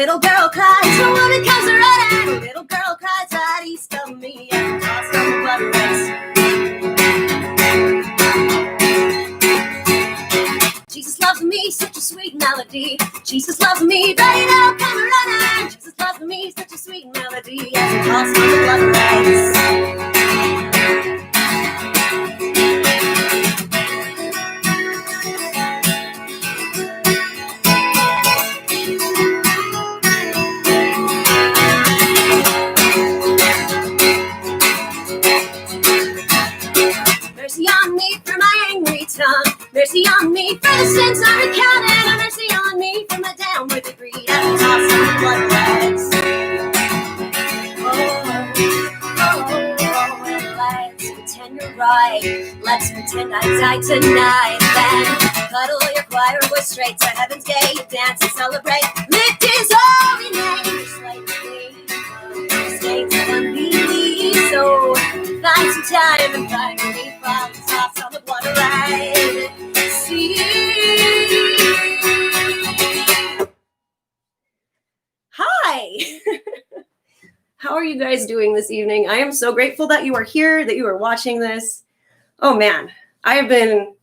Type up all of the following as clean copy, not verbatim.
little girl cries, a woman comes running. A little girl cries right east of me and tossed on the blood race. Jesus loves me, such a sweet melody. Jesus loves me, right now come running. Jesus loves me, such a sweet melody. As he tossed on the blood race. Mercy on me for my angry tongue. Mercy on me for the sins I'm recounting. Mercy on me for my downward degree. As he tossed on the blood race. Let's pretend you're right. Let's pretend I died tonight. Then cuddle your choir boy straight to heaven's gate. Dance and celebrate. Lift his holy name. Stay to me. So find some time and find me from the tops on the blood ride. See. Hi. How are you guys doing this evening? I am so grateful that you are here, that you are watching this. Oh man, I have been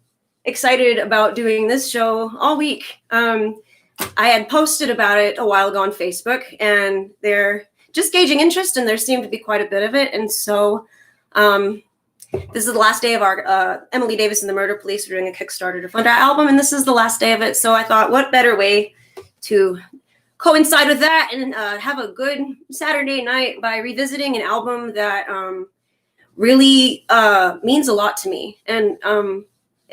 excited about doing this show all week. I had posted about it a while ago on Facebook, and they're just gauging interest, and there seemed to be quite a bit of it. And so this is the last day of our Emily Davis and the Murder Police. We're doing a Kickstarter to fund our album, and this is the last day of it. So I thought, what better way to coincide with that and have a good Saturday night by revisiting an album that really means a lot to me, and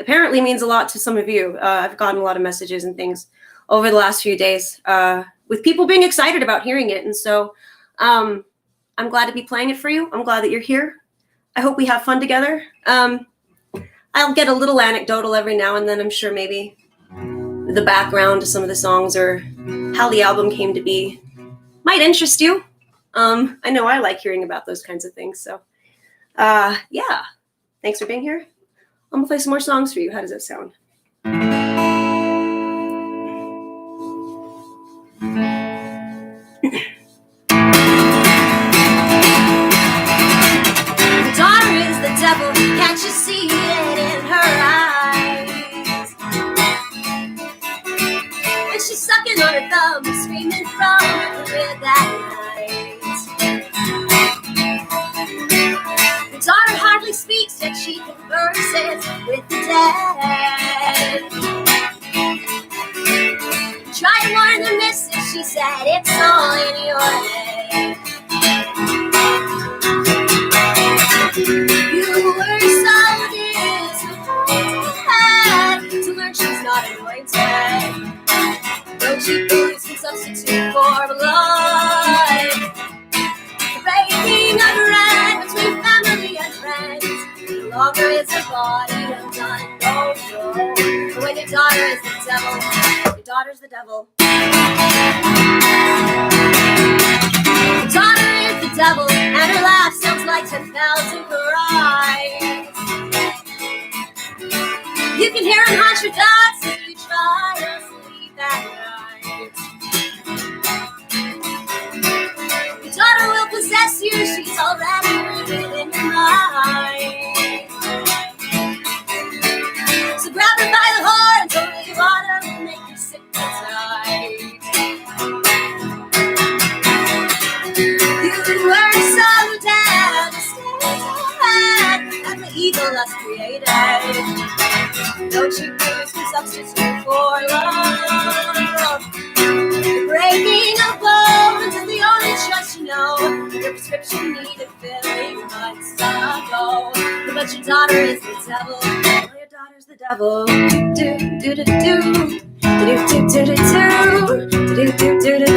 apparently means a lot to some of you. I've gotten a lot of messages and things over the last few days with people being excited about hearing it. And so I'm glad to be playing it for you. I'm glad that you're here. I hope we have fun together. I'll get a little anecdotal every now and then, I'm sure, maybe the background to some of the songs or how the album came to be might interest you. I know I like hearing about those kinds of things. So yeah, thanks for being here. I'm gonna play some more songs for you. How does that sound? The daughter is the devil, can't you see it in her eyes? And she's sucking on her thumb, screaming from the red that night. The daughter hardly speaks, yet she converses with the dead. Try to warn the missus, she said, it's all in your head. You were so disappointed to learn she's not anointed. Don't you booze can substitute for blood. The breaking of bread between family and friends. No longer is the body undone, no. But when your daughter is the devil, your daughter's the devil. Your daughter is the devil, and her laugh sounds like 10,000 cries. You can hear him haunt your thoughts if you try to sleep at night. Your daughter will possess you, she's already living in your mind. So grab her by the horns, only you want her to make you sick inside. You were so devastated at the evil that's created. Don't you booze can substitute for love. The breaking of bones is the only choice you know. Your prescription needed filling months ago. But your daughter is the devil. Oh, your daughter's the devil. Do do do do do do do do do do do do do do.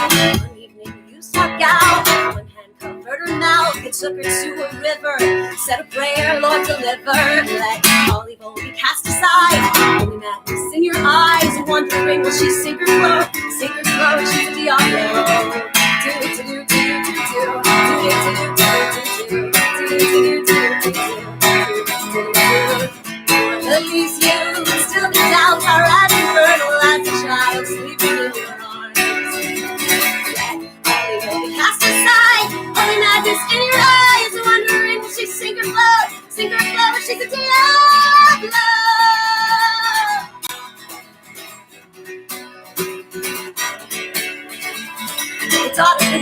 One evening you snuck out, one hand covered her mouth, it took her to a river, said a prayer, Lord deliver, let all evil be cast aside, only madness in your eyes, and wondering will she sink or float, she's a Diablo. Do do do do do do do do do do do do do do.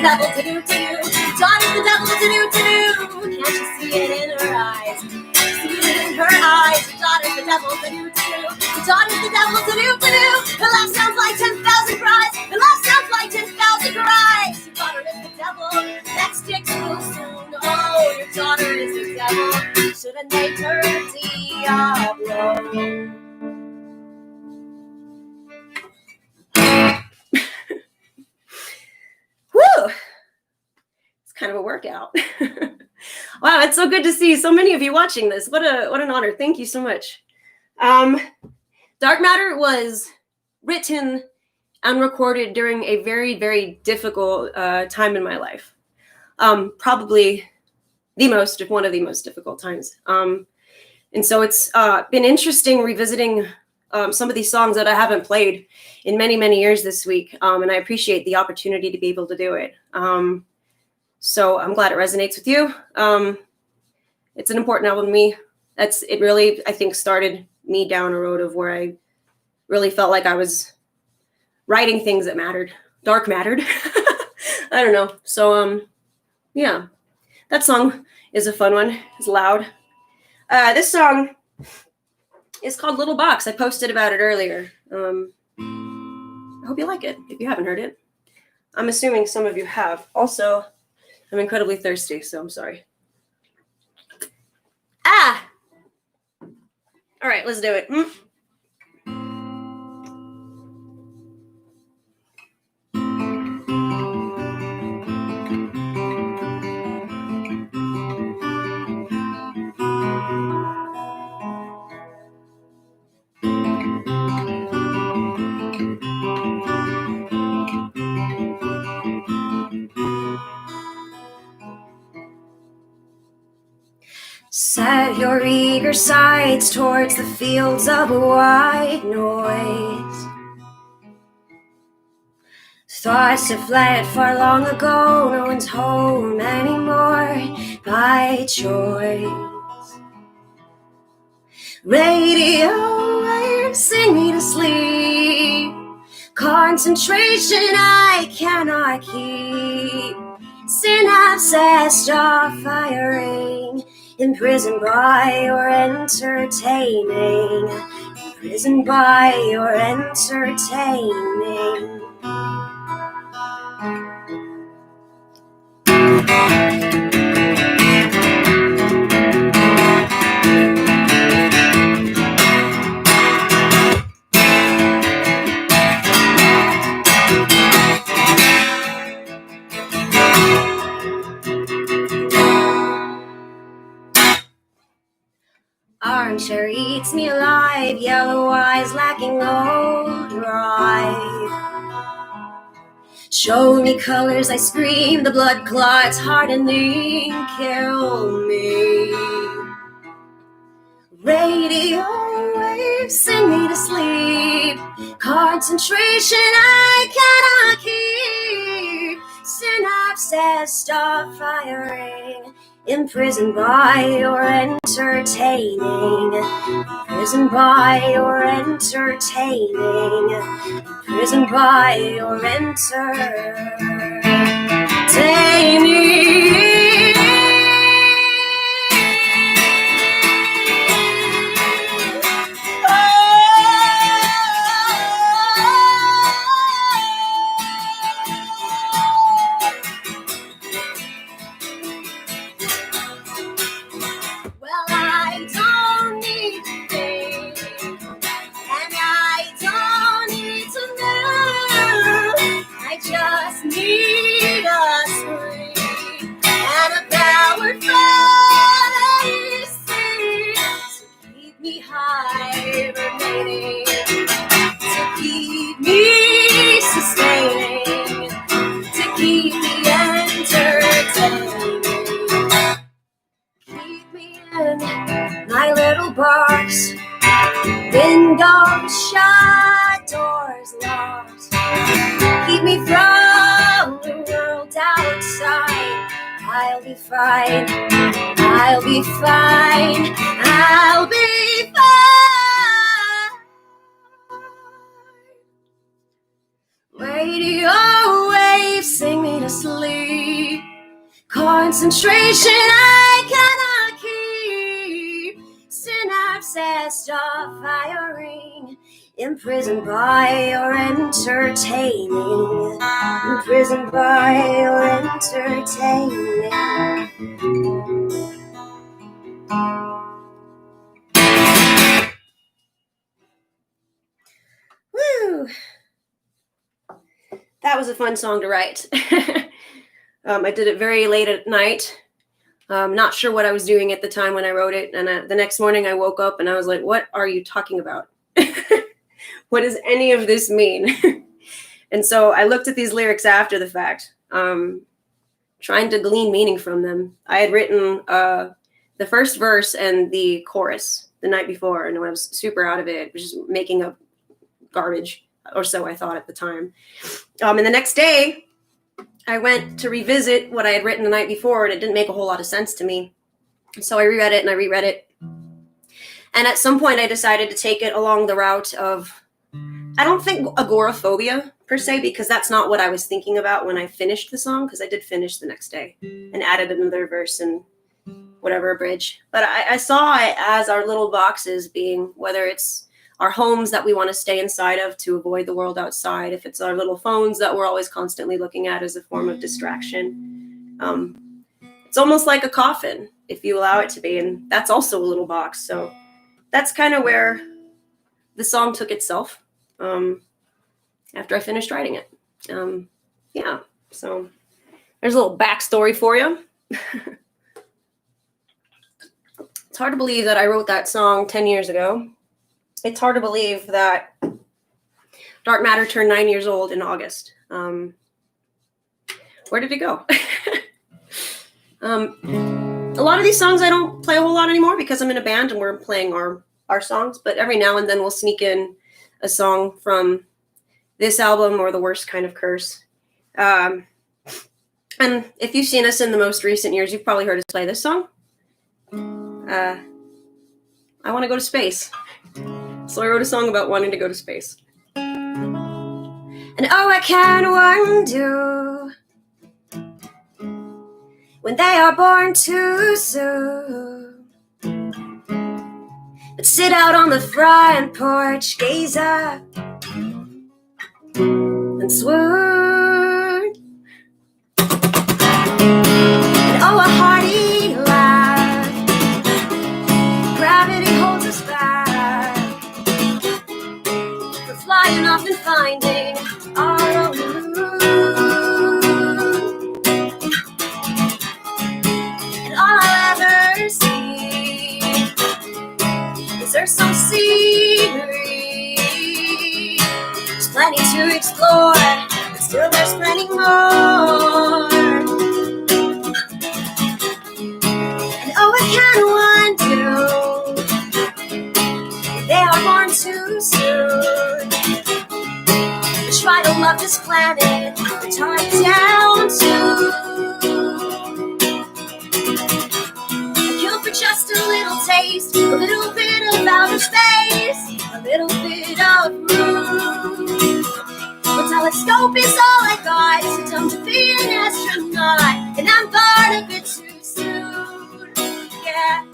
devil to do to you. Your daughter's the devil to do to do. Can't you see it in her eyes? See it in her eyes. Your daughter's the devil to do to do. Your daughter's the devil to do to do. Her laugh sounds like 10,000 cries. Her laugh sounds like 10,000 cries. Your daughter is the devil. That sticks real soon. Oh, your daughter is the devil. Should have named her Diablo. Woo! It's kind of a workout. Wow, it's so good to see so many of you watching this. What an honor. Thank you so much. Dark Matter was written and recorded during a very, very difficult time in my life. Probably one of the most difficult times. And so it's been interesting revisiting some of these songs that I haven't played in many, many years this week. And I appreciate the opportunity to be able to do it. So I'm glad it resonates with you. It's an important album to me. It really, I think, started me down a road of where I really felt like I was writing things that mattered. Dark mattered. I don't know. So, yeah, that song is a fun one. It's loud. This song is called Little Box. I posted about it earlier. I hope you like it if you haven't heard it. I'm assuming some of you have. Also, I'm incredibly thirsty, so I'm sorry. All right, let's do it. Set your eager sights towards the fields of white noise. Thoughts have fled far long ago, no one's home anymore by choice. Radio waves sing me to sleep. Concentration I cannot keep. Synapses stop firing. Imprisoned by your entertaining. Imprisoned by your entertaining. Armchair eats me alive, yellow eyes lacking no drive. Show me colors, I scream, the blood clots hardening, kill me. Radio waves sing me to sleep. Concentration I cannot keep. Synapses stop firing. Imprisoned by your entertaining. Imprisoned by your entertaining. Imprisoned by your entertaining. Box, windows shut, doors locked. Keep me from the world outside. I'll be fine. I'll be fine. I'll be fine. Radio waves sing me to sleep. Concentration I cannot keep. Synapses are firing. Imprisoned by your entertaining. Imprisoned by your entertaining. Woo! That was a fun song to write. I did it very late at night. Not sure what I was doing at the time when I wrote it. And the next morning I woke up and I was like, what are you talking about? What does any of this mean? And so I looked at these lyrics after the fact, trying to glean meaning from them. I had written the first verse and the chorus the night before, and I was super out of it. It was just making up garbage, or so I thought at the time. And the next day, I went to revisit what I had written the night before, and it didn't make a whole lot of sense to me. So I reread it and I reread it. And at some point, I decided to take it along the route of, I don't think agoraphobia per se, because that's not what I was thinking about when I finished the song, because I did finish the next day and added another verse and whatever, a bridge. But I saw it as our little boxes being, whether it's our homes that we want to stay inside of to avoid the world outside, if it's our little phones that we're always constantly looking at as a form of distraction. It's almost like a coffin, if you allow it to be, and that's also a little box. So that's kind of where the song took itself after I finished writing it. Yeah, so there's a little backstory for you. It's hard to believe that I wrote that song 10 years ago. It's hard to believe that Dark Matter turned 9 years old in August. Where did it go? A lot of these songs I don't play a whole lot anymore because I'm in a band and we're playing our songs, but every now and then we'll sneak in a song from this album or The Worst Kind of Curse. And if you've seen us in the most recent years, you've probably heard us play this song. I Want to Go to Space. So I wrote a song about wanting to go to space. And oh, I can wonder when they are born too soon, but sit out on the front porch, gaze up and swoon. And oh, a hearty laugh, gravity holds us back, we're flying off and finding our own moon. And all I'll ever see is there's some scenery. There's plenty to explore, but still there's plenty more. And oh, I can wonder if they are born too soon. Try to love this planet, but tie it down too. I kill for just a little taste, a little bit of outer space, a little bit of room. The telescope is all I got, so dumb to be an astronaut, and I'm born a bit too soon. Yeah.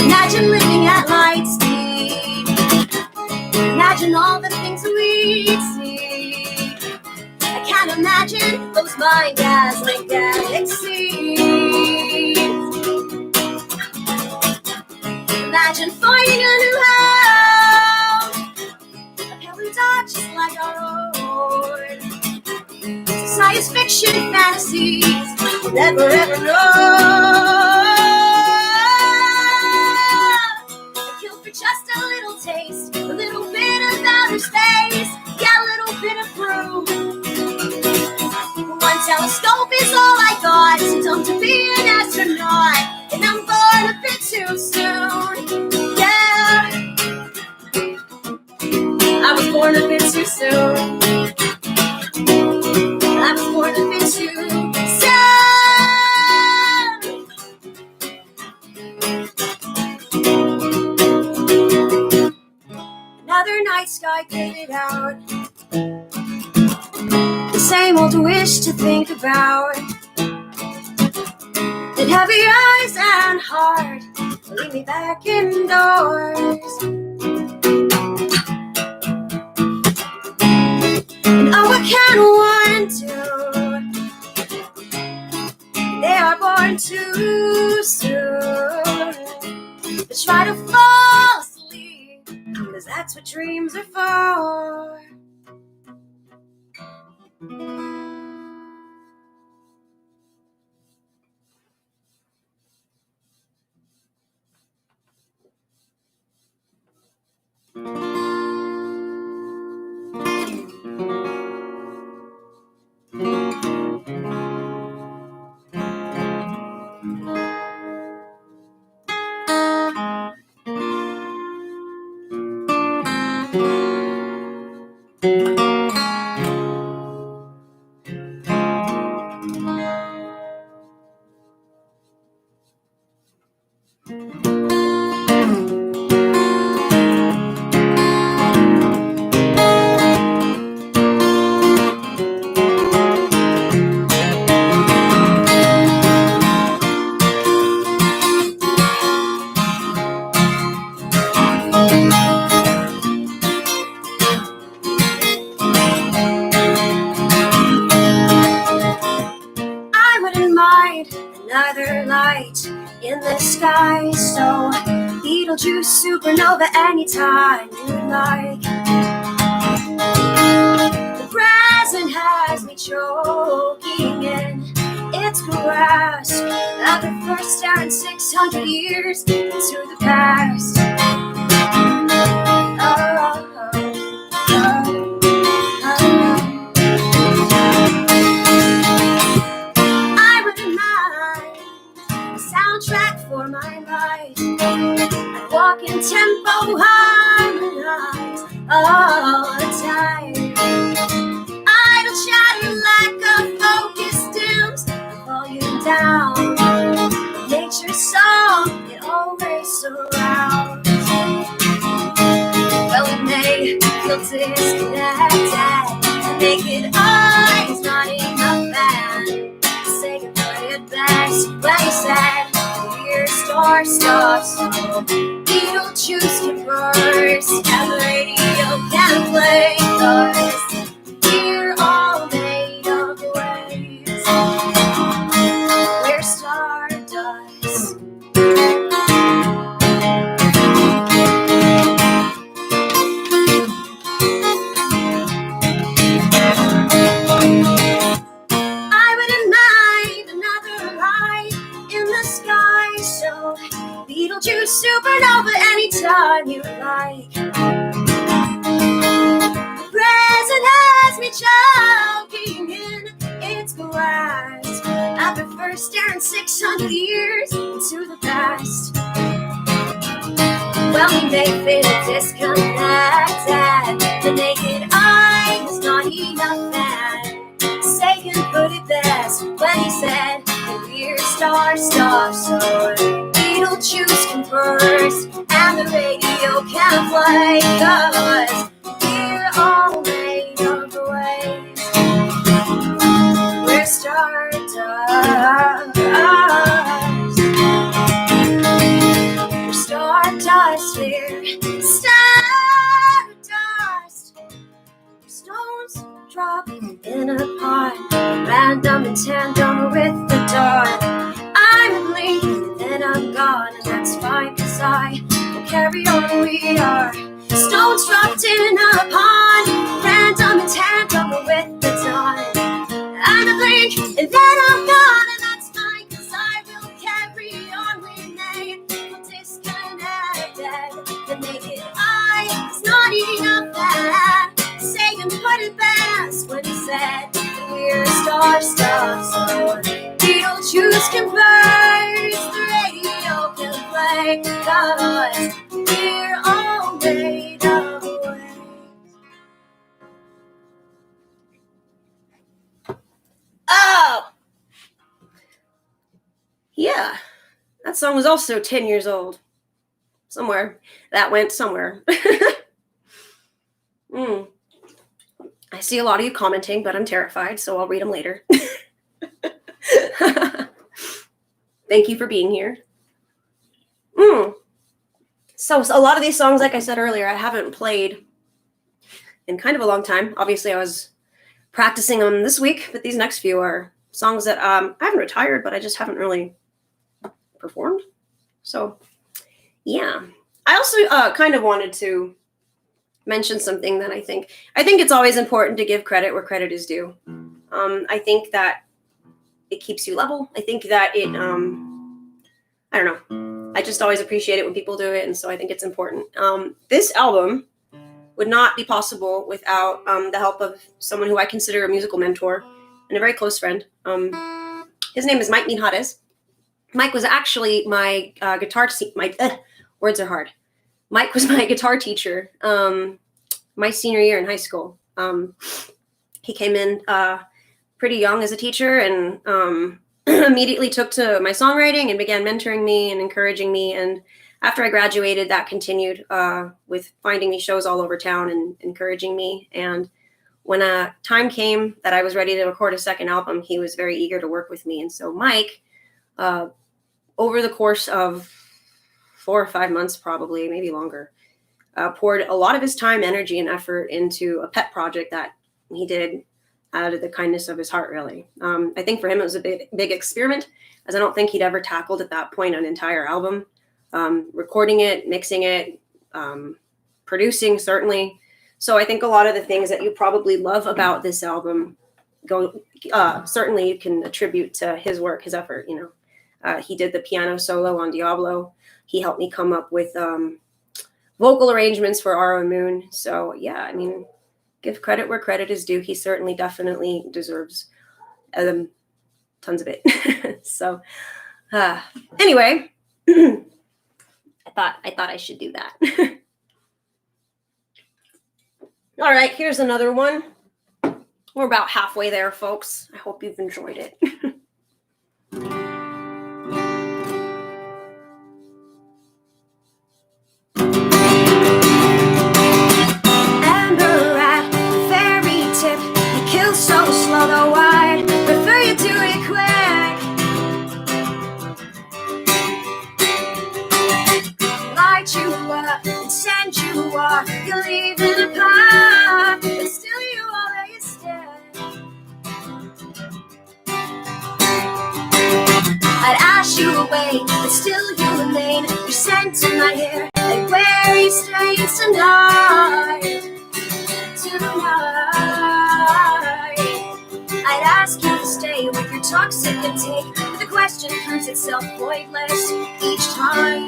Imagine living at light speed. Imagine all the things we'd see. I can't imagine those mind-dazzling galaxies. Imagine finding a new home, a pale dot just like our own. Science fiction fantasies we'll never ever know. Just a little taste, a little bit of outer space, yeah, a little bit of room. One telescope is all I got, so dumb to be an astronaut, and I'm born a bit too soon, yeah. I was born a bit too soon. I was born a bit too soon. Another I get it out. The same old wish to think about. That heavy eyes and heart leave me back indoors. And oh, what can one do? They are born too soon. But try to fall asleep, 'cause that's what dreams are for. Another light in the sky, so Beetlejuice supernova anytime you like. The present has me choking in its grasp. At the first stare in 600 years into the past. Soundtrack for my life. I walk in tempo, harmonize all the time. Idle chatter like a focus dims the volume down. Nature's song, it always surrounds. Well, it may feel disconnected. The naked eye is not enough, man. Say it best when he said, "We're star stuff, so Beetlejuice can burst, and the radio can play, 'cause we're all made of waves. We're stardust." Beetlejuice supernova anytime you like. The present has me choking in its grasp. At the first stare in 600 years into the past. Well, we may feel disconnected. The naked eye is not enough, man. Sagan put it best when he said, "We're star stuff, so Beetlejuice can burst, and the radio can play, 'cause we're all made of waves. We're stardust. We're stardust, we're stardust. Stones drop in a pot, random in tandem with the dawn. I'm a blink, then I'm gone, and that's fine, 'cause I will carry on. We are stones dropped in a pond, random in tandem with the dawn. I'm a blink, and then I'm gone, and that's fine, 'cause I will carry on. We may feel disconnected. The naked eye is not enough, that Sagan put it best when he said, "We're star stuff, so Beetlejuice can burst, the radio can play, 'cause we're all made of waves." Oh! Yeah, that song was also 10 years old. Somewhere. That went somewhere. I see a lot of you commenting, but I'm terrified, so I'll read them later. Thank you for being here. So a lot of these songs, like I said earlier, I haven't played in kind of a long time. Obviously, I was practicing them this week, but these next few are songs that I haven't retired, but I just haven't really performed. So, yeah. I also kind of wanted to mention something that I think it's always important to give credit where credit is due. I think that it keeps you level. I think that it, I don't know. I just always appreciate it when people do it, and so I think it's important. This album would not be possible without the help of someone who I consider a musical mentor and a very close friend. His name is Mike Minhares. Mike was actually my guitar words are hard. Mike was my guitar teacher my senior year in high school. He came in pretty young as a teacher and immediately took to my songwriting and began mentoring me and encouraging me. And after I graduated, that continued with finding me shows all over town and encouraging me. And when a time came that I was ready to record a second album, he was very eager to work with me. And so Mike, over the course of 4 or 5 months, probably, maybe longer, poured a lot of his time, energy, and effort into a pet project that he did out of the kindness of his heart, really. I think for him, it was a big experiment, as I don't think he'd ever tackled at that point an entire album. Recording it, mixing it, producing, certainly. So I think a lot of the things that you probably love about this album certainly you can attribute to his work, his effort, he did the piano solo on Diablo. He helped me come up with vocal arrangements for Aro and Moon. So yeah, I mean, give credit where credit is due. He certainly definitely deserves tons of it. So anyway, I thought I should do that. All right, here's another one. We're about halfway there, folks. I hope you've enjoyed it. So slow though I'd prefer you do it quick. Light you up and send you off. You leave in a path, but still you always stay. I'd ask you away, but still you remain. You're scent in my hair, like where you stay tonight. I'd ask you to stay with your toxic intake, but the question proves itself pointless each time.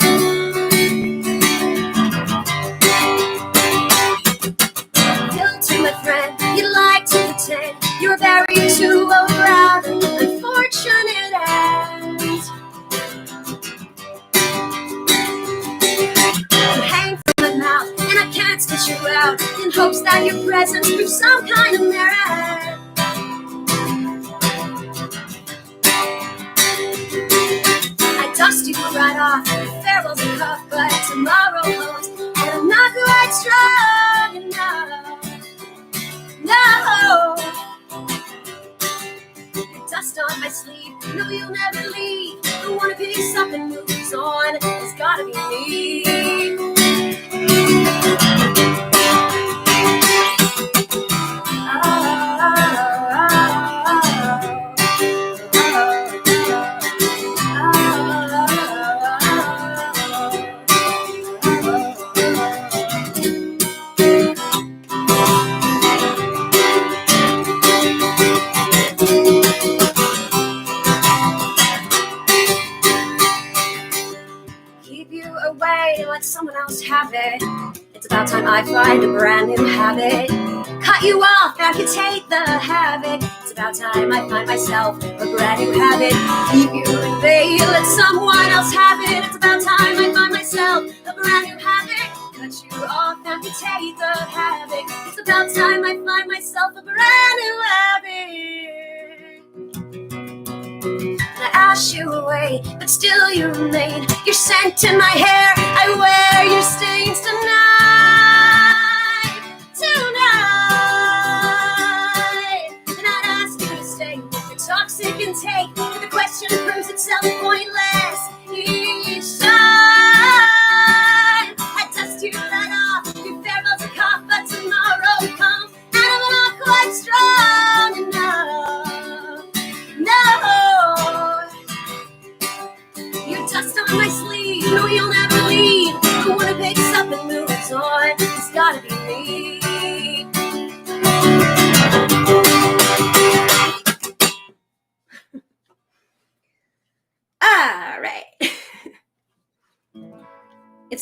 Guilty, my friend, you like to pretend you're buried to a rather unfortunate end. You hang from my mouth and I can't spit you out in hopes that your presence proves some kind of merit. Dust you right off, farewell's a cuff, but tomorrow comes, and I'm not quite strong enough. No, dust on my sleeve, no, you'll never leave. The one who picks up and moves on has gotta be me. Let someone else have it. It's about time I find a brand new habit. Cut you off, amputate the habit. It's about time I find myself a brand new habit. Keep you in bay, let someone else have it. It's about time I find myself a brand new habit. Cut you off, amputate the habit. It's about time I find myself a brand new habit. I ask you away, but still you remain. Your scent in my hair, I wear your stains tonight.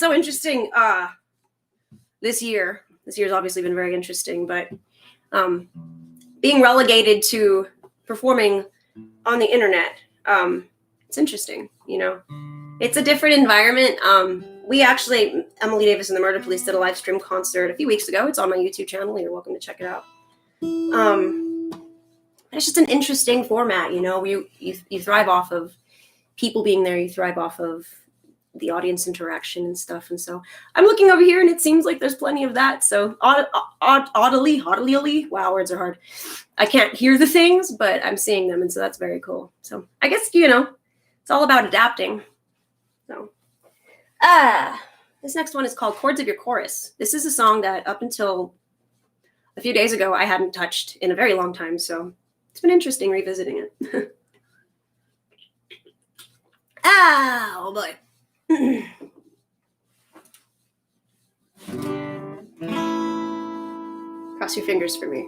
so interesting. This year's obviously been very interesting, but being relegated to performing on the internet, it's interesting. You know, it's a different environment. We actually, Emily Davis and the Murder Police did a live stream concert a few weeks ago. It's on my YouTube channel. You're welcome to check it out. It's just an interesting format. You know, you thrive off of people being there. You thrive off of the audience interaction and stuff. And so I'm looking over here and it seems like there's plenty of that. So audibly, wow, words are hard. I can't hear the things, but I'm seeing them. And so that's very cool. So I guess, you know, it's all about adapting. So, this next one is called Chords of Your Chorus. This is a song that up until a few days ago, I hadn't touched in a very long time. So it's been interesting revisiting it. Oh boy. Cross your fingers for me.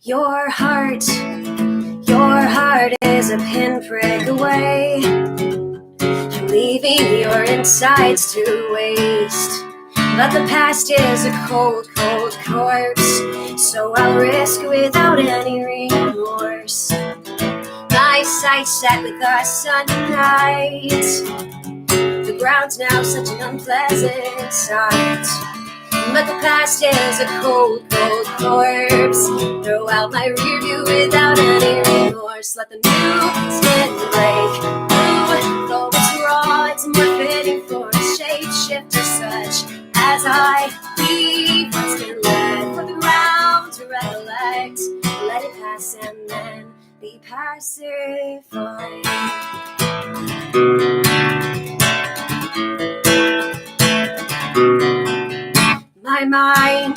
Your heart is a pinprick away from leaving your insides to waste. But the past is a cold, cold corpse, so I'll risk without any remorse. My sights set with our sun tonight. The ground's now such an unpleasant sight. But the past is a cold, cold corpse. Throw out my rear view without any remorse. Let the new skin break through. Though it's raw, it's more fitting for a shapeshifter such as I leave what's been left for the ground to recollect. Let it pass and then be pacified. My mind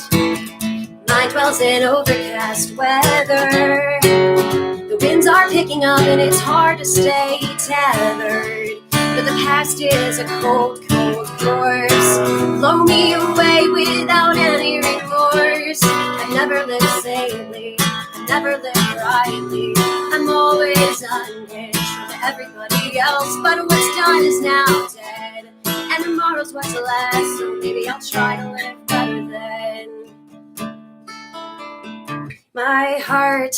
dwells in overcast weather. The winds are picking up and it's hard to stay tethered. But the past is a cold, cold corpse. Blow me away without any remorse. I've never lived sanely, I've never lived rightly. I'm always unhinged with everybody else. But what's done is now dead, and tomorrow's what's left. So maybe I'll try to live better then. My heart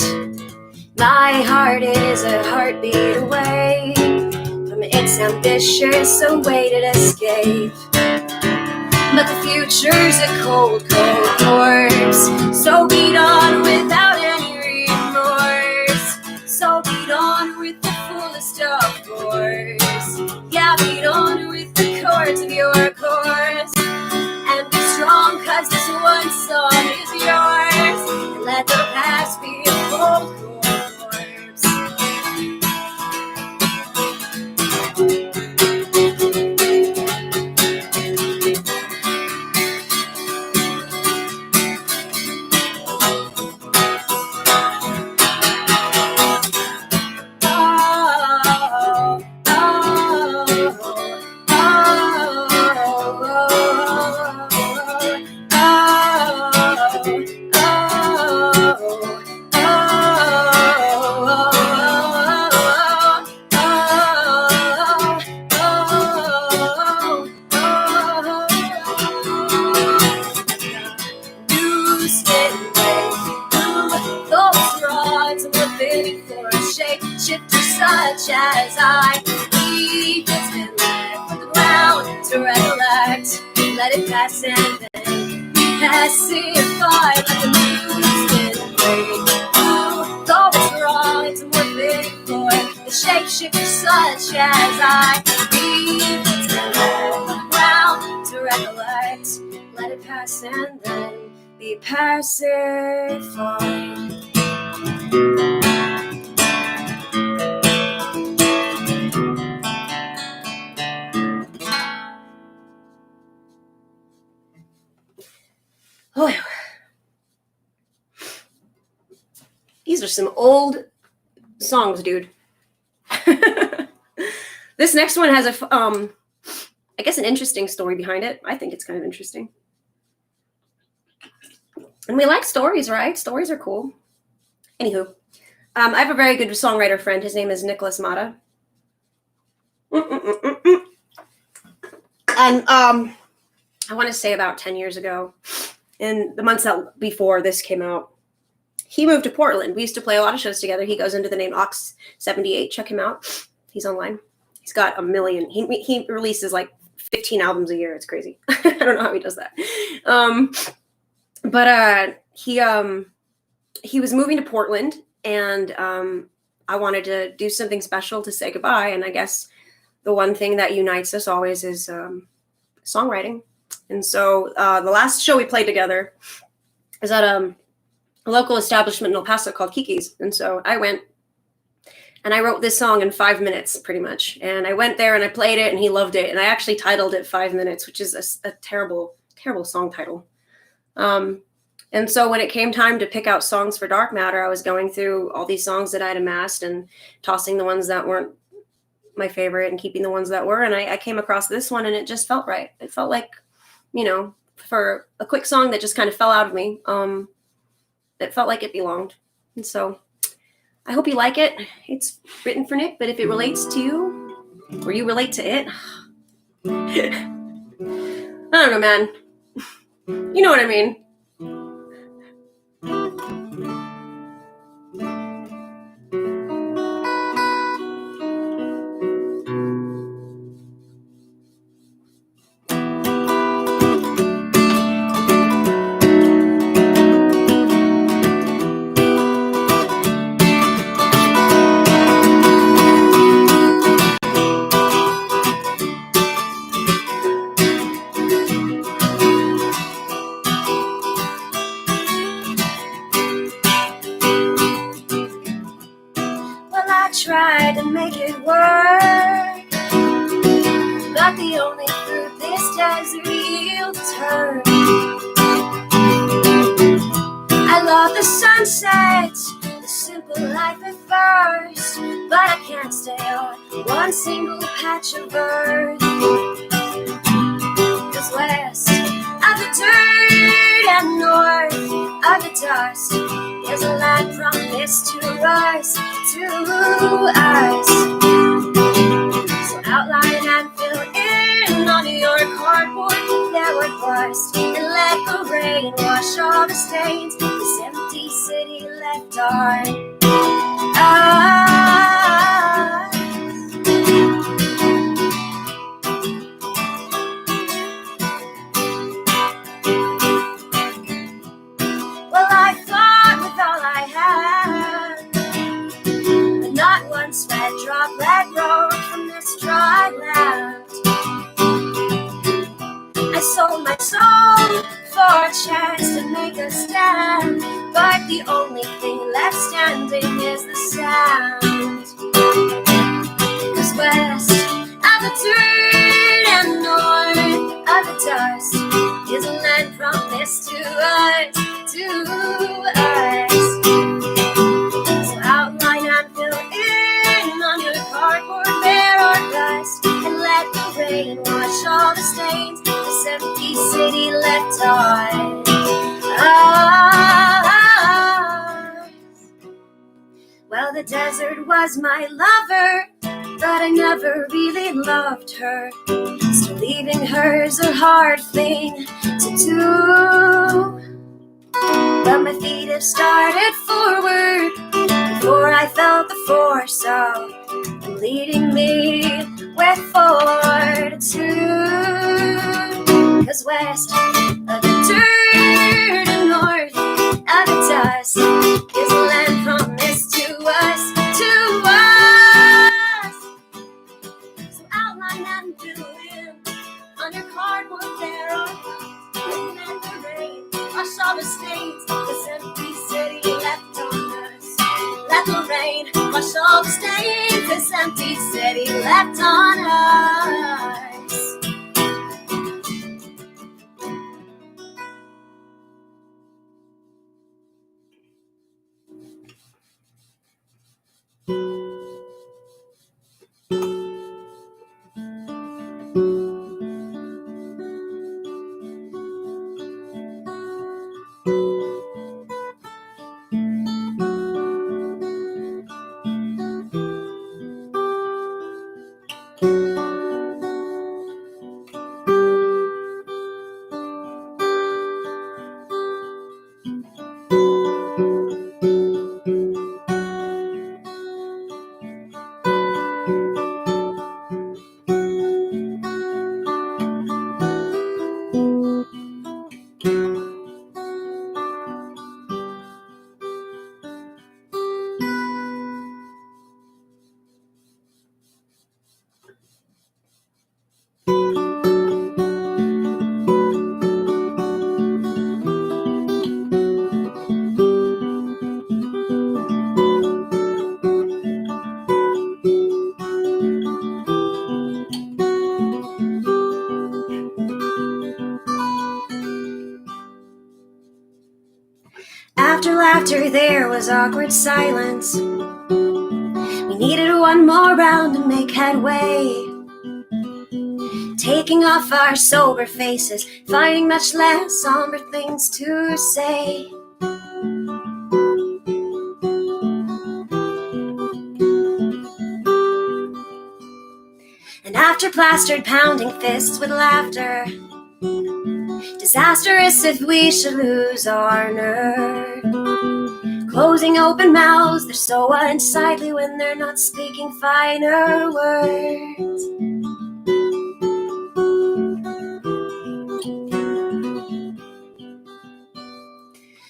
is a heartbeat away from its ambitious, awaited escape. But the future's a cold, cold corpse. So beat on without any remorse. So beat on with the fullest of course. Yeah, beat on with the chords of your chorus. And be strong, cause this one song is yours. And let the past be a cold, cold corpse. Such as I leave what's been left on the ground to recollect. Let it pass and then pacify. Let the music break through. Though it's wrong, it's more fitting for the shapeshifter such as I leave what's been left on the ground to recollect. Let it pass and then be pacified. Oh, these are some old songs, dude. This next one has I guess an interesting story behind it. I think it's kind of interesting. And we like stories, right? Stories are cool. Anywho, I have a very good songwriter friend. His name is Nicholas Mata. And I want to say about 10 years ago, in the months that before this came out, he moved to Portland. We used to play a lot of shows together. He goes under the name Ox78. Check him out. He's online. He's got a million. He releases like 15 albums a year. It's crazy. I don't know how he does that. But he was moving to Portland, and I wanted to do something special to say goodbye. And I guess the one thing that unites us always is songwriting. And so the last show we played together is at a local establishment in El Paso called Kiki's. And so I went and I wrote this song in 5 minutes, pretty much. And I went there and I played it, and he loved it. And I actually titled it 5 Minutes, which is a terrible, terrible song title. And so when it came time to pick out songs for Dark Matter, I was going through all these songs that I'd amassed and tossing the ones that weren't my favorite and keeping the ones that were. And I came across this one, and it just felt right. It felt like, for a quick song that just kind of fell out of me, it felt like it belonged. And so I hope you like it. It's written for Nick, but if it relates to you, or you relate to it, I don't know, man. You know what I mean? Tried to make it work, but the only fruit this desert yields hurt. I love the sunset, the simple life at first, but I can't stay on one single patch of earth. 'Cause west of the dirt and north of the dust is a land promised to us, to us. So outline and fill in on your cardboard that would bust, and let the rain wash all the stains this empty city left on us. Well, I fought with all I had, but not one sweat drop let go from this dry land. I sold my soul for a chance to make a stand, but the only thing left standing is the sound. 'Cause west of the dirt and north of the dust is a land promised to us, to us. So outline and fill in on your cardboard bare or dust, and let the rain wash all the stains this empty city left on us. Well, the desert was my lover, but I never really loved her. So leaving her's a hard thing to do. But my feet have started forward before I felt the force of them leading me with fortitude. 'Cause west of the dirt and north of the dust is a land promised to us, to us. So outline and fill in on your cardboard there on let the rain wash all the stains this empty city left on us. Let the rain wash all the stains this empty city left on us. after there was awkward silence, we needed one more round to make headway. Taking off our sober faces, finding much less somber things to say. And after plastered pounding fists with laughter, disastrous if we should lose our nerve. Closing open mouths, they're so unsightly when they're not speaking finer words.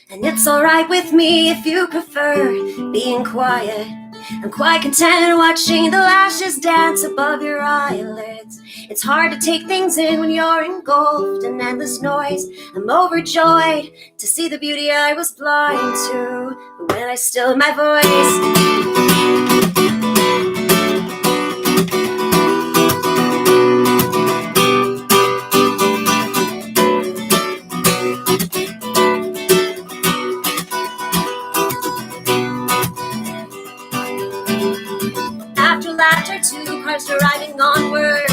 And it's alright with me if you prefer being quiet. I'm quite content watching the lashes dance above your eyelids. It's hard to take things in when you're engulfed in endless noise. I'm overjoyed to see the beauty I was blind to when I stilled my voice. After laughter, two cars driving onward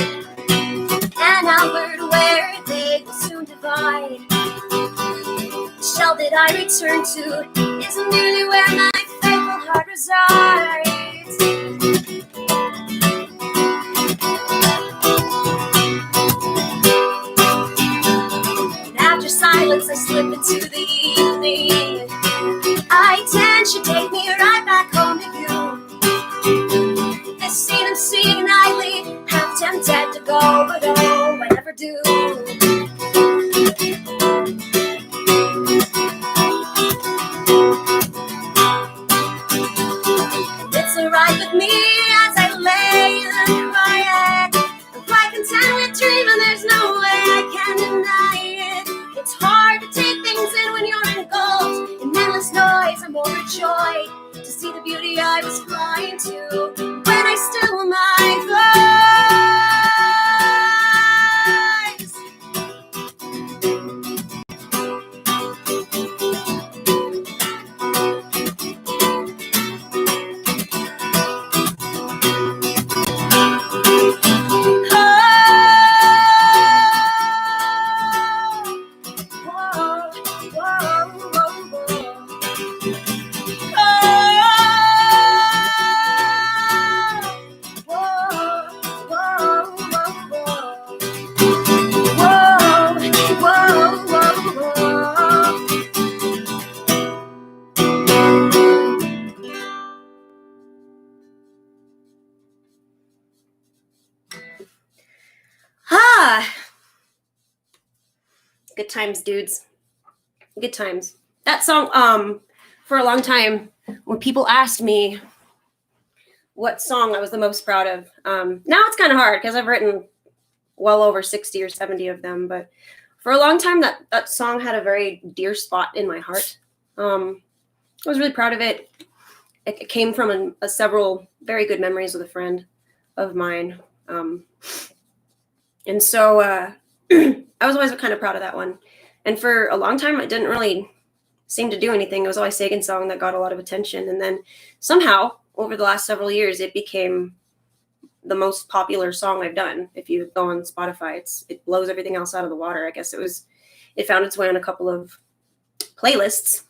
and outward, where they will soon divide. The shell that I return to isn't nearly where my faithful heart resides. And after silence, I slip into the evening. I tend to take me right back home to you. This scene I'm seeing nightly, half tempted to go, but oh, I never do. It's alright with me as I lay in the quiet. I'm quite content with dreaming, there's no way I can deny it. It's hard to take things in when you're engulfed in endless noise. I'm overjoyed to see the beauty I was blind to when I still my voice. Good times, dudes. Good times. That song, for a long time, when people asked me what song I was the most proud of, now it's kind of hard because I've written well over 60 or 70 of them, but for a long time, that song had a very dear spot in my heart. I was really proud of it. It came from several very good memories with a friend of mine. And so I was always kind of proud of that one. And for a long time, it didn't really seem to do anything. It was always Sagan's song that got a lot of attention. And then somehow, over the last several years, it became the most popular song I've done. If you go on Spotify, it blows everything else out of the water. I guess it found its way on a couple of playlists,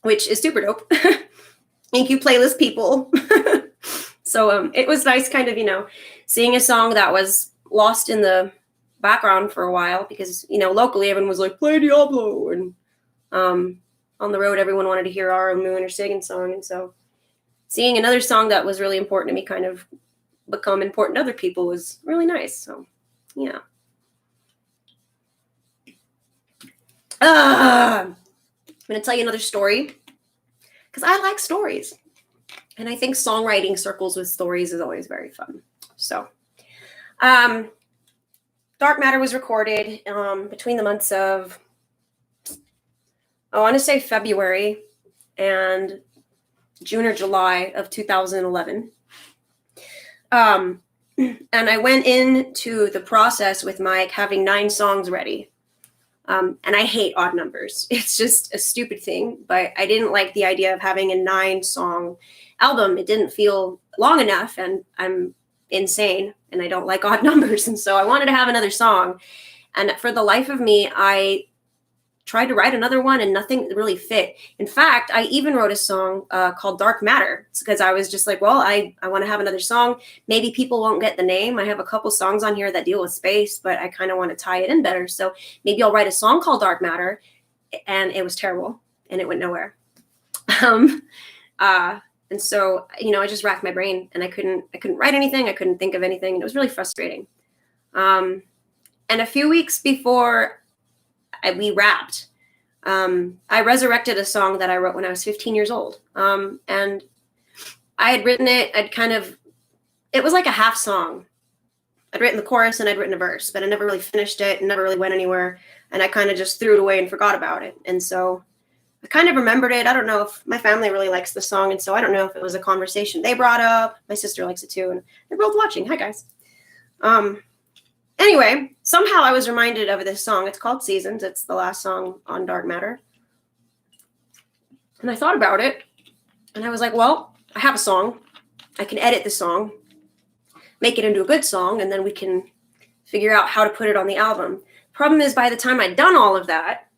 which is super dope. Thank you, playlist people. So it was nice kind of, seeing a song that was lost in the background for a while because, locally everyone was like, play Diablo. And on the road, everyone wanted to hear our Moon or Sagan song. And so seeing another song that was really important to me kind of become important to other people was really nice. So, yeah. I'm going to tell you another story because I like stories. And I think songwriting circles with stories is always very fun. So, Dark Matter was recorded between the months of, I want to say February and June or July of 2011. And I went into the process with Mike having 9 songs ready. And I hate odd numbers. It's just a stupid thing, but I didn't like the idea of having a 9-song album. It didn't feel long enough, and I'm insane and I don't like odd numbers. And so I wanted to have another song. And for the life of me, I tried to write another one and nothing really fit. In fact, I even wrote a song called Dark Matter because I was just like, well, I want to have another song. Maybe people won't get the name. I have a couple songs on here that deal with space, but I kind of want to tie it in better. So maybe I'll write a song called Dark Matter. And it was terrible and it went nowhere. And so, I just racked my brain and I couldn't write anything. I couldn't think of anything. And it was really frustrating. And a few weeks before we wrapped, I resurrected a song that I wrote when I was 15 years old. And I had written it. It was like a half song. I'd written the chorus and I'd written a verse, but I never really finished it and never really went anywhere. And I kind of just threw it away and forgot about it. And so I kind of remembered it. I don't know if my family really likes the song. And so I don't know if it was a conversation they brought up. My sister likes it too. And they're both watching. Hi, guys. Anyway, somehow I was reminded of this song. It's called Seasons. It's the last song on Dark Matter. And I thought about it. And I was like, well, I have a song. I can edit the song, make it into a good song, and then we can figure out how to put it on the album. Problem is, by the time I'd done all of that,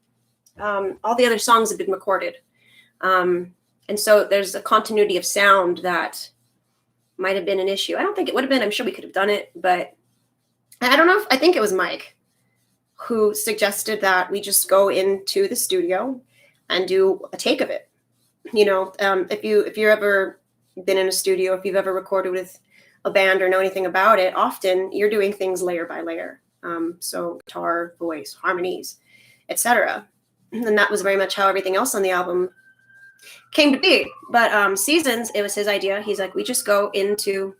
all the other songs had been recorded. And so there's a continuity of sound that might have been an issue. I don't think it would have been. I'm sure we could have done it, but I don't know. I think it was Mike who suggested that we just go into the studio and do a take of it. If you've ever been in a studio, if you've ever recorded with a band or know anything about it, often you're doing things layer by layer. So guitar, voice, harmonies, etc. And that was very much how everything else on the album came to be. But Seasons, it was his idea. He's like, we just go into...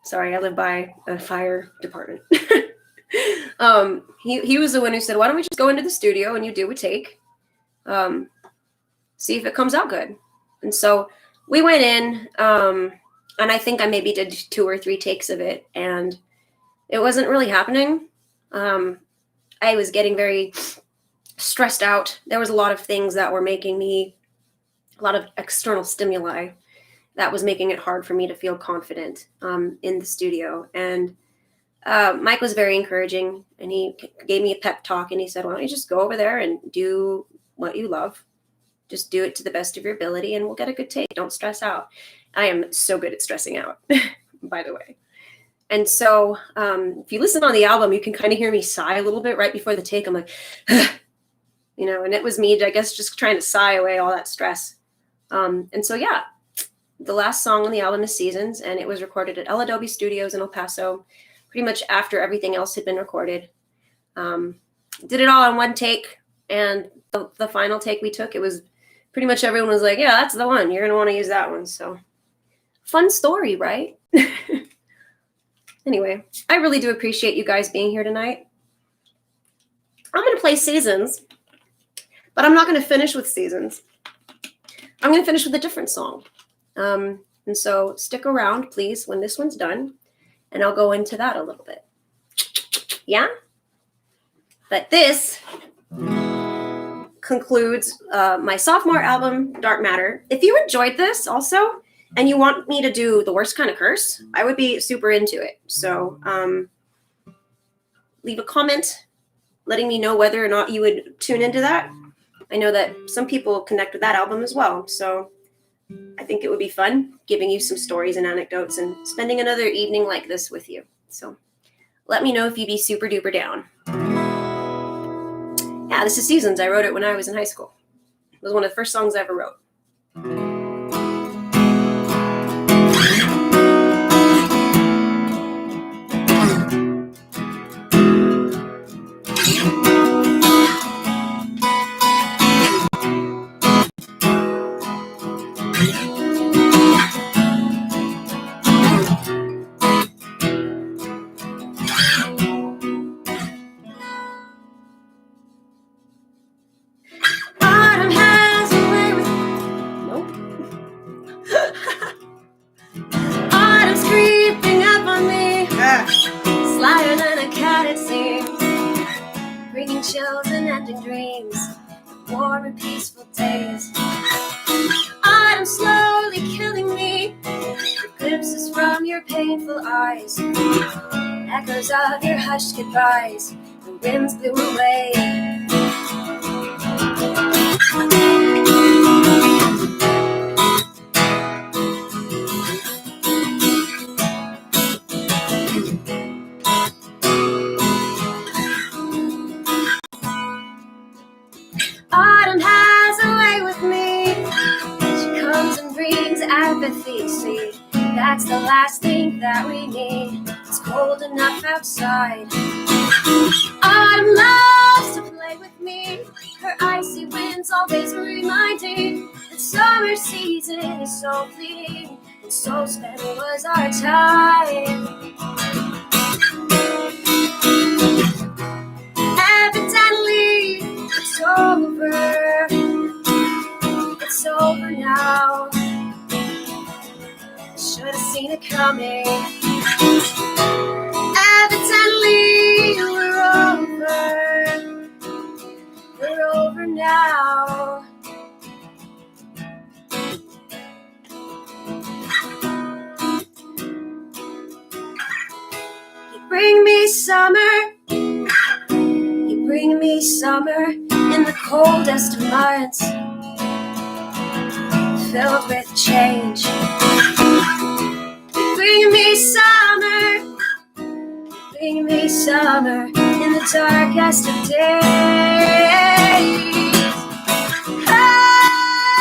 Sorry, I live by a fire department. He was the one who said, why don't we just go into the studio and you do a take, see if it comes out good. And so we went in, and I think I maybe did 2 or 3 takes of it, and it wasn't really happening. I was getting very stressed out. There was a lot of things that were making me, a lot of external stimuli that was making it hard for me to feel confident in the studio. And Mike was very encouraging, and he gave me a pep talk, and he said, why don't you just go over there and do what you love? Just do it to the best of your ability, and we'll get a good take. Don't stress out. I am so good at stressing out, by the way. And so if you listen on the album, you can kind of hear me sigh a little bit right before the take. I'm like, and it was me, I guess, just trying to sigh away all that stress. And so, yeah. The last song on the album is Seasons, and it was recorded at El Adobe Studios in El Paso, pretty much after everything else had been recorded. Did it all in one take, and the final take we took, it was pretty much everyone was like, yeah, that's the one. You're going to want to use that one. So fun story, right? Anyway, I really do appreciate you guys being here tonight. I'm going to play Seasons, but I'm not going to finish with Seasons. I'm going to finish with a different song. And so stick around, please, when this one's done, and I'll go into that a little bit. Yeah? But this concludes my sophomore album, Dark Matter. If you enjoyed this also, and you want me to do The Worst Kind of Curse, I would be super into it. So leave a comment letting me know whether or not you would tune into that. I know that some people connect with that album as well, so I think it would be fun giving you some stories and anecdotes and spending another evening like this with you. So let me know if you'd be super duper down. Yeah, this is Seasons. I wrote it when I was in high school. It was one of the first songs I ever wrote. Autumn has a way with... Nope. chills and ending dreams, warm and peaceful days. Autumn slowly killing me, the glimpses from your painful eyes, echoes of your hushed goodbyes, the winds blew away. Autumn has a way with me. She comes and brings apathy. See, that's the last thing that we need. It's cold enough outside. Autumn loves to play with me. Her icy winds always reminding that summer season is so fleeting, and so spent was our time. Evidently, it's over. It's over now. I should have seen it coming. Evidently, we're over. We're over now. You bring me summer. You bring me summer in the coldest of months, filled with change. You bring me summer. Bring me summer in the darkest of days.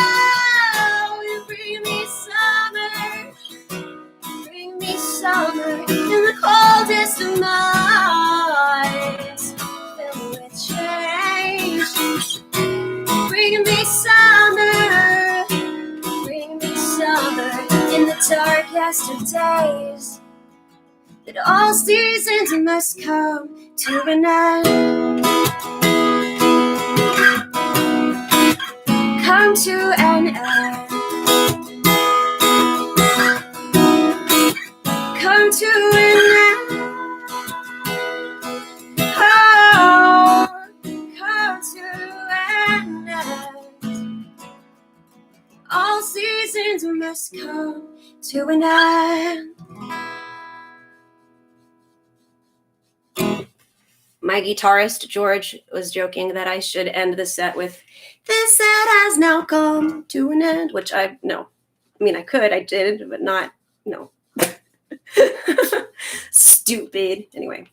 Oh, you bring me summer. Bring me summer in the coldest of nights, filled with change. Bring me summer. Bring me summer in the darkest of days. That all seasons must come to an end. Come to an end. Come to an end. Oh, come to an end. All seasons must come to an end. My guitarist, George, was joking that I should end the set with, "This set has now come to an end," which I could, I did, but not, no. Stupid. Anyway.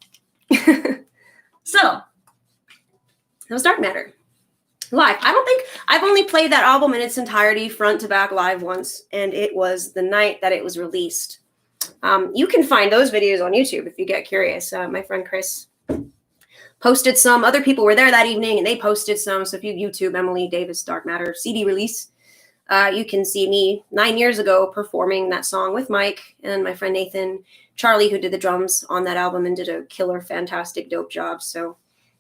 So, that was Dark Matter. Live. I don't think, I've only played that album in its entirety, front to back, live once, and it was the night that it was released. You can find those videos on YouTube if you get curious. My friend Chris posted some. Other people were there that evening and they posted some. So if you YouTube Emily Davis Dark Matter CD release, you can see me 9 years ago performing that song with Mike and my friend Nathan, Charlie, who did the drums on that album and did a killer, fantastic, dope job. So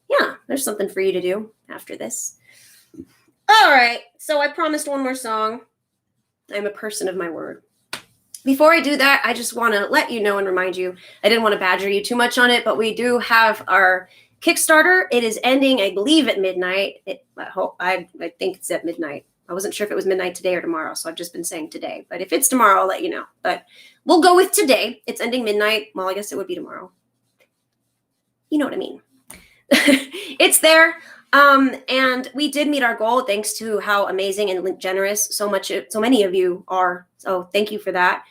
yeah, there's something for you to do after this. All right. So I promised one more song. I'm a person of my word. Before I do that, I just want to let you know and remind you, I didn't want to badger you too much on it, but we do have our Kickstarter. It is ending, I believe, at midnight. I think it's at midnight. I wasn't sure if it was midnight today or tomorrow, so I've just been saying today. But if it's tomorrow, I'll let you know. But we'll go with today. It's ending midnight. Well, I guess it would be tomorrow. You know what I mean. It's there. And we did meet our goal thanks to how amazing and generous so many of you are. So thank you for that.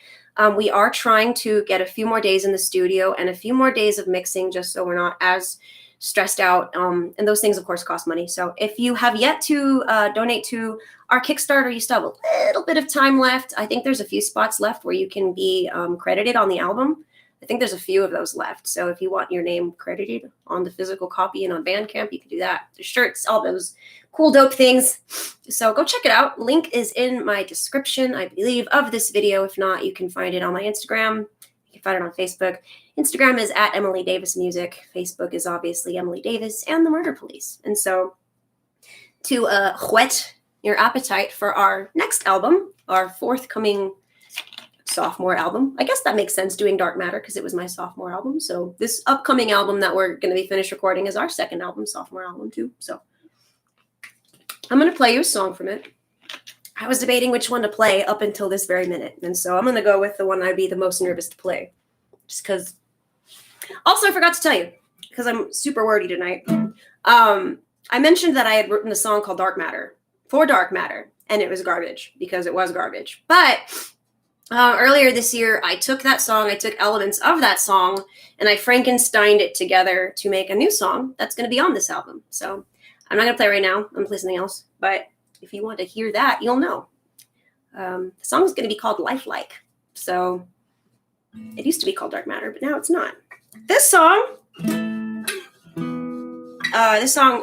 We are trying to get a few more days in the studio and a few more days of mixing just so we're not as stressed out. And those things, of course, cost money. So if you have yet to donate to our Kickstarter, you still have a little bit of time left. I think there's a few spots left where you can be credited on the album. I think there's a few of those left. So if you want your name credited on the physical copy and on Bandcamp, you can do that. The shirts, all those cool, dope things. So go check it out. Link is in my description, I believe, of this video. If not, you can find it on my Instagram. You can find it on Facebook. Instagram is at Emily Davis Music. Facebook is obviously Emily Davis and the Murder Police. And so to whet your appetite for our next album, our forthcoming sophomore album. I guess that makes sense doing Dark Matter because it was my sophomore album. So this upcoming album that we're going to be finished recording is our second album, sophomore album too. So I'm going to play you a song from it. I was debating which one to play up until this very minute. And so I'm going to go with the one I'd be the most nervous to play. Just because. Also, I forgot to tell you, because I'm super wordy tonight. I mentioned that I had written a song called Dark Matter for Dark Matter, and it was garbage because it was garbage. But earlier this year, I took that song, I took elements of that song, and I Frankensteined it together to make a new song that's going to be on this album. So I'm not going to play it right now. I'm going to play something else. But if you want to hear that, you'll know. The song is going to be called Lifelike. So it used to be called Dark Matter, but now it's not. This song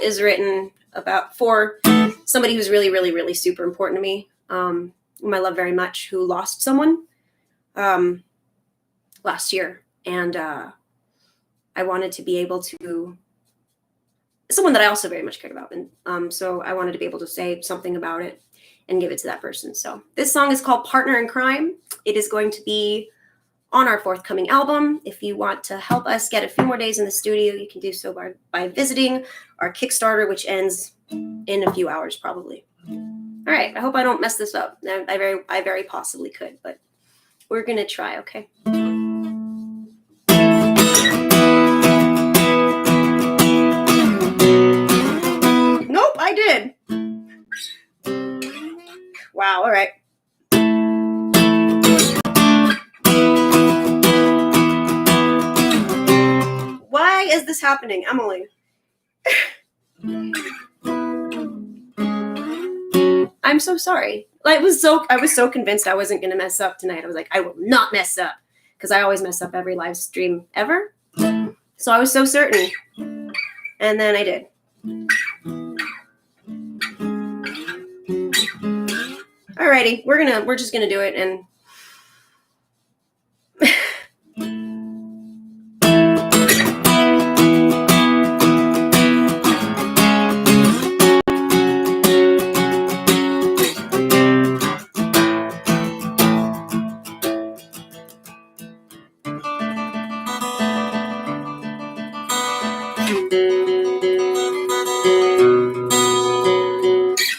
is written for somebody who's really, really, really super important to me, whom I love very much, who lost someone last year. And I wanted to be able to, someone that I also very much cared about. And so I wanted to be able to say something about it and give it to that person. So this song is called Partner in Crime. It is going to be on our forthcoming album. If you want to help us get a few more days in the studio, you can do so by visiting our Kickstarter, which ends in a few hours probably. All right, I hope I don't mess this up. I very possibly could, but we're gonna try, okay? Nope, I did. Wow, all right. Why is this happening, Emily? I'm so sorry. I was so convinced I wasn't going to mess up tonight. I was like, I will not mess up, because I always mess up every live stream ever. So I was so certain, and then I did. Alrighty, we're just gonna do it, and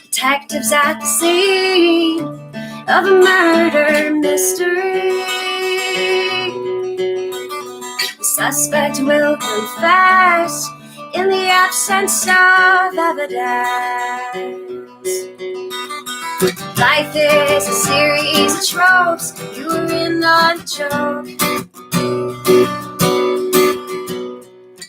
detectives at the scene of a murder mystery. The suspect will confess in the absence of evidence. Life is a series of tropes. You were in on the joke.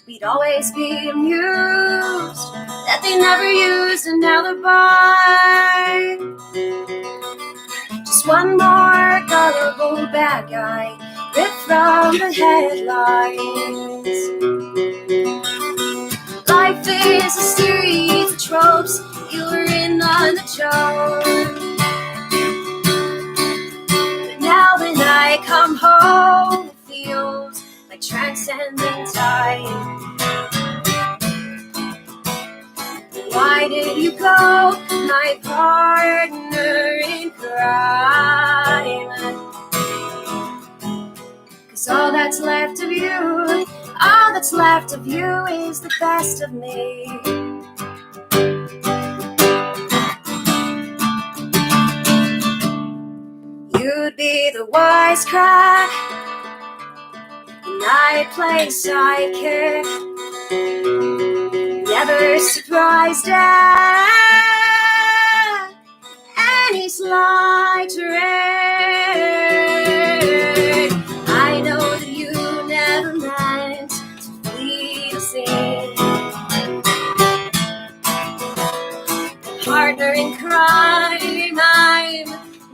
We'd always be amused that they never used an alibi. Just one more gullible bad guy ripped from the headlines. Life is a series of tropes. You were in on the joke. But now when I come home, it feels like transcending time. Why did you go, my partner in crime? 'Cause all that's left of you is the best of me. You'd be the wisecrack, and I'd play sidekick. Never surprised at any slight trick. I know that you never meant to flee the scene. Partner in crime, I'm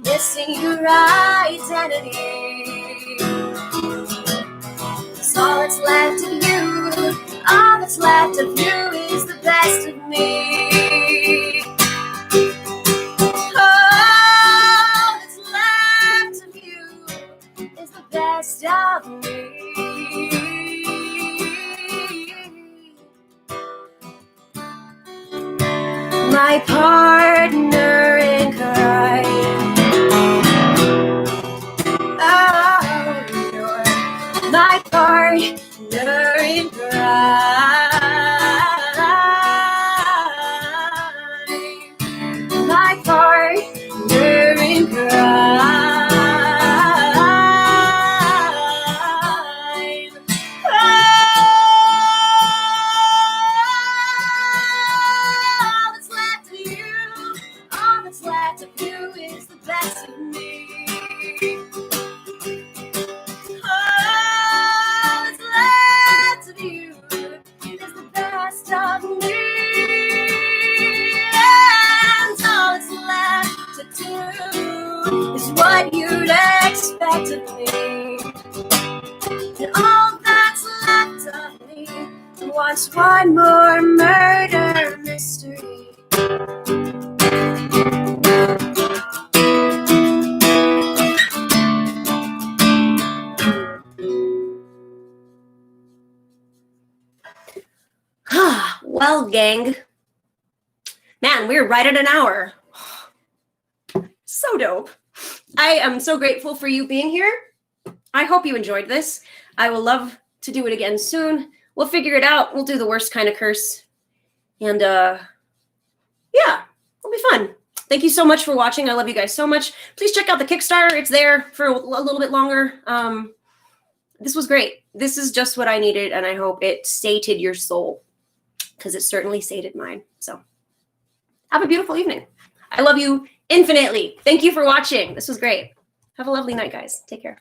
missing your identity. 'Cause all that's left of you, all that's left of you is the best of me. All that's left of you is the best of me. My partner in crime. Oh, my partner in crime, my partner in crime. All that's left of you, all that's left of you is the best of me. All that's left of you is the best of me. And all that's left to do is what you'd expect of me. And all that's left of me wants one more murder mystery. Well, gang, man, we're right at an hour. So dope. I am so grateful for you being here. I hope you enjoyed this. I will love to do it again soon. We'll figure it out. We'll do the worst kind of curse. And yeah, it'll be fun. Thank you so much for watching. I love you guys so much. Please check out the Kickstarter. It's there for a little bit longer. This was great. This is just what I needed, and I hope it sated your soul, because it certainly sated mine. So have a beautiful evening. I love you infinitely. Thank you for watching. This was great. Have a lovely night, guys. Take care.